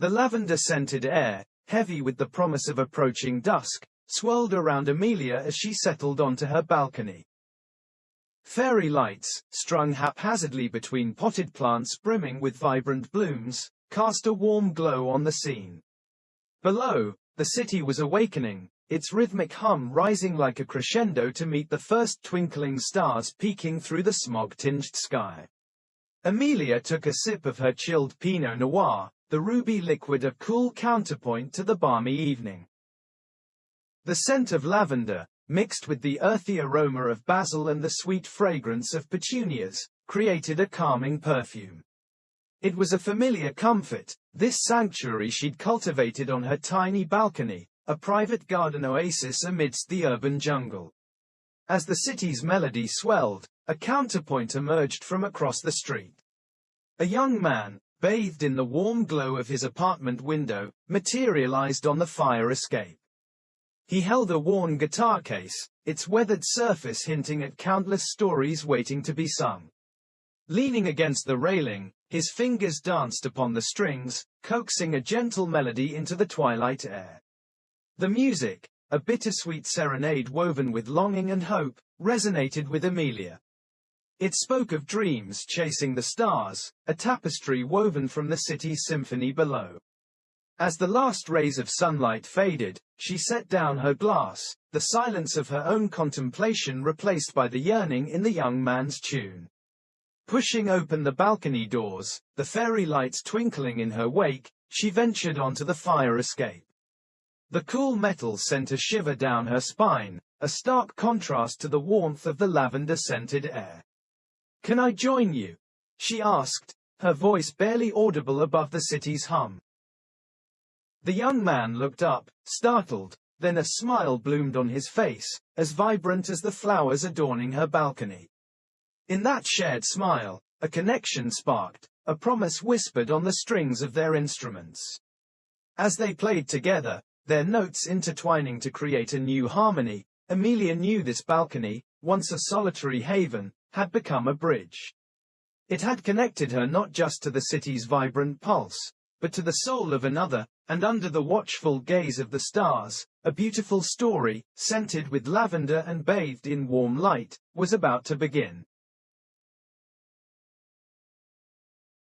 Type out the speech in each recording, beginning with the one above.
The lavender-scented air, heavy with the promise of approaching dusk, swirled around Amelia as she settled onto her balcony. Fairy lights, strung haphazardly between potted plants brimming with vibrant blooms, cast a warm glow on the scene. Below, the city was awakening, its rhythmic hum rising like a crescendo to meet the first twinkling stars peeking through the smog-tinged sky. Amelia took a sip of her chilled Pinot Noir, the ruby liquid a cool counterpoint to the balmy evening. The scent of lavender, mixed with the earthy aroma of basil and the sweet fragrance of petunias, created a calming perfume. It was a familiar comfort, this sanctuary she'd cultivated on her tiny balcony, a private garden oasis amidst the urban jungle. As the city's melody swelled, a counterpoint emerged from across the street. A young man, bathed in the warm glow of his apartment window, materialized on the fire escape. He held a worn guitar case, its weathered surface hinting at countless stories waiting to be sung. Leaning against the railing, his fingers danced upon the strings, coaxing a gentle melody into the twilight air. The music, a bittersweet serenade woven with longing and hope, resonated with Amelia. It spoke of dreams chasing the stars, a tapestry woven from the city's symphony below. As the last rays of sunlight faded, she set down her glass, the silence of her own contemplation replaced by the yearning in the young man's tune. Pushing open the balcony doors, the fairy lights twinkling in her wake, she ventured onto the fire escape. The cool metal sent a shiver down her spine, a stark contrast to the warmth of the lavender-scented air. "Can I join you?" she asked, her voice barely audible above the city's hum. The young man looked up, startled, then a smile bloomed on his face, as vibrant as the flowers adorning her balcony. In that shared smile, a connection sparked, a promise whispered on the strings of their instruments. As they played together, their notes intertwining to create a new harmony, Amelia knew this balcony, once a solitary haven, had become a bridge. It had connected her not just to the city's vibrant pulse, but to the soul of another, and under the watchful gaze of the stars, a beautiful story, scented with lavender and bathed in warm light, was about to begin.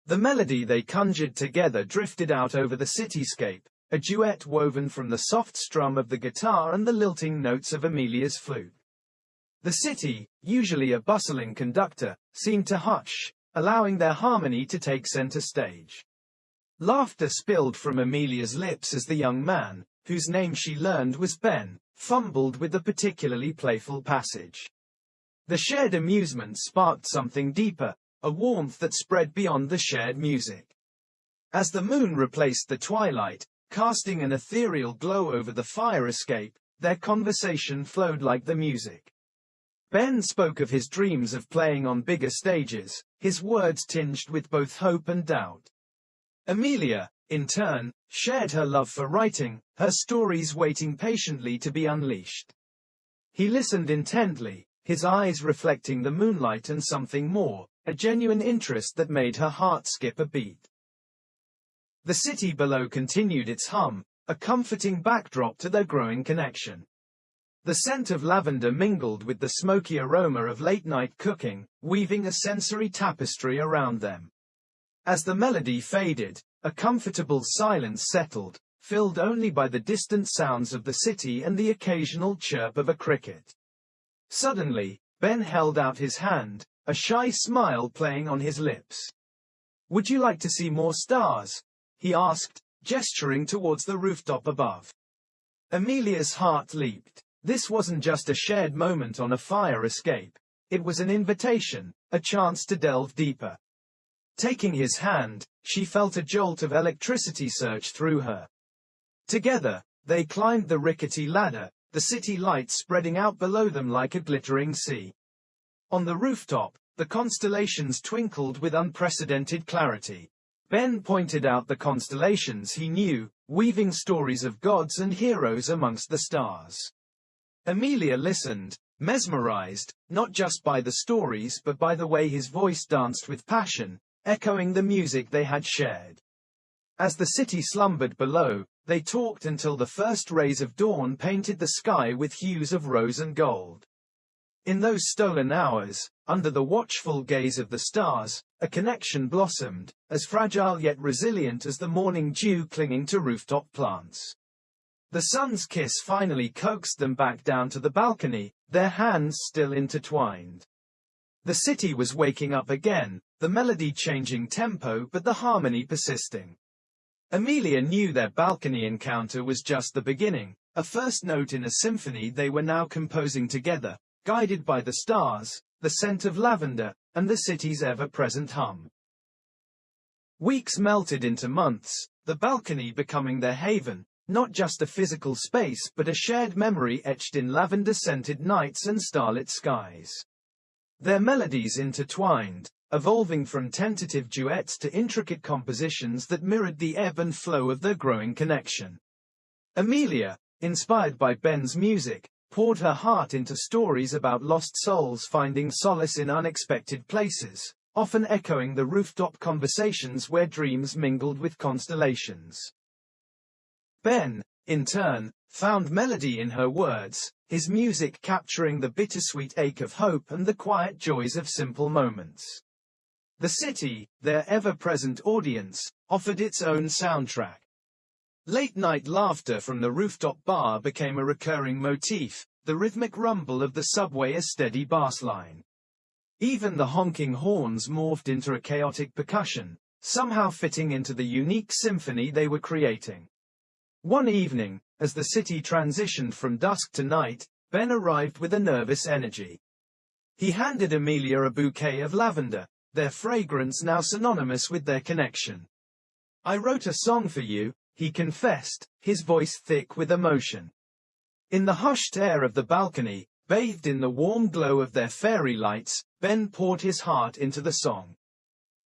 The melody they conjured together drifted out over the cityscape, a duet woven from the soft strum of the guitar and the lilting notes of Amelia's flute. The city, usually a bustling conductor, seemed to hush, allowing their harmony to take center stage. Laughter spilled from Amelia's lips as the young man, whose name she learned was Ben, fumbled with a particularly playful passage. The shared amusement sparked something deeper, a warmth that spread beyond the shared music. As the moon replaced the twilight, casting an ethereal glow over the fire escape, their conversation flowed like the music. Ben spoke of his dreams of playing on bigger stages, his words tinged with both hope and doubt. Amelia, in turn, shared her love for writing, her stories waiting patiently to be unleashed. He listened intently, his eyes reflecting the moonlight and something more, a genuine interest that made her heart skip a beat. The city below continued its hum, a comforting backdrop to their growing connection. The scent of lavender mingled with the smoky aroma of late-night cooking, weaving a sensory tapestry around them. As the melody faded, a comfortable silence settled, filled only by the distant sounds of the city and the occasional chirp of a cricket. Suddenly, Ben held out his hand, a shy smile playing on his lips. "Would you like to see more stars?" he asked, gesturing towards the rooftop above. Amelia's heart leaped. This wasn't just a shared moment on a fire escape. It was an invitation, a chance to delve deeper. Taking his hand, she felt a jolt of electricity surge through her. Together, they climbed the rickety ladder, the city lights spreading out below them like a glittering sea. On the rooftop, the constellations twinkled with unprecedented clarity. Ben pointed out the constellations he knew, weaving stories of gods and heroes amongst the stars. Amelia listened, mesmerized, not just by the stories but by the way his voice danced with passion, echoing the music they had shared. As the city slumbered below, they talked until the first rays of dawn painted the sky with hues of rose and gold. In those stolen hours, under the watchful gaze of the stars, a connection blossomed, as fragile yet resilient as the morning dew clinging to rooftop plants. The sun's kiss finally coaxed them back down to the balcony, their hands still intertwined. The city was waking up again, the melody changing tempo but the harmony persisting. Amelia knew their balcony encounter was just the beginning, a first note in a symphony they were now composing together, guided by the stars, the scent of lavender, and the city's ever-present hum. Weeks melted into months, the balcony becoming their haven, not just a physical space but a shared memory etched in lavender-scented nights and starlit skies. Their melodies intertwined, evolving from tentative duets to intricate compositions that mirrored the ebb and flow of their growing connection. Amelia, inspired by Ben's music, poured her heart into stories about lost souls finding solace in unexpected places, often echoing the rooftop conversations where dreams mingled with constellations. Ben, in turn, found melody in her words, his music capturing the bittersweet ache of hope and the quiet joys of simple moments. The city, their ever-present audience, offered its own soundtrack. Late-night laughter from the rooftop bar became a recurring motif, the rhythmic rumble of the subway a steady bass line. Even the honking horns morphed into a chaotic percussion, somehow fitting into the unique symphony they were creating. One evening, as the city transitioned from dusk to night, Ben arrived with a nervous energy. He handed Amelia a bouquet of lavender, their fragrance now synonymous with their connection. "I wrote a song for you," he confessed, his voice thick with emotion. In the hushed air of the balcony, bathed in the warm glow of their fairy lights, Ben poured his heart into the song.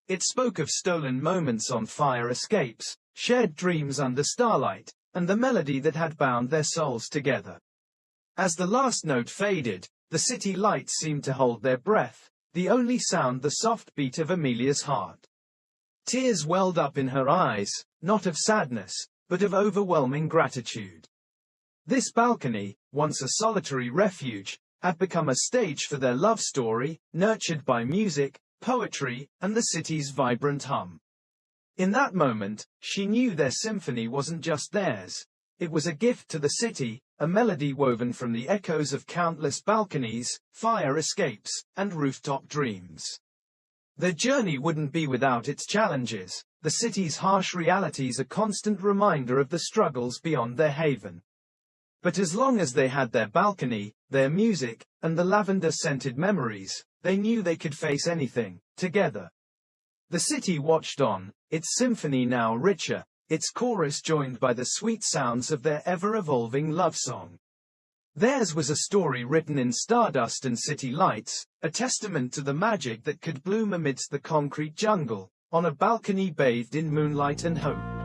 It spoke of stolen moments on fire escapes, shared dreams under starlight, and the melody that had bound their souls together. As the last note faded, the city lights seemed to hold their breath, the only sound the soft beat of Amelia's heart. Tears welled up in her eyes, not of sadness, but of overwhelming gratitude. This balcony, once a solitary refuge, had become a stage for their love story, nurtured by music, poetry, and the city's vibrant hum. In that moment, she knew their symphony wasn't just theirs. It was a gift to the city, a melody woven from the echoes of countless balconies, fire escapes, and rooftop dreams. Their journey wouldn't be without its challenges, the city's harsh realities a constant reminder of the struggles beyond their haven. But as long as they had their balcony, their music, and the lavender-scented memories, they knew they could face anything, together. The city watched on, its symphony now richer, its chorus joined by the sweet sounds of their ever-evolving love song. Theirs was a story written in stardust and city lights, a testament to the magic that could bloom amidst the concrete jungle, on a balcony bathed in moonlight and hope.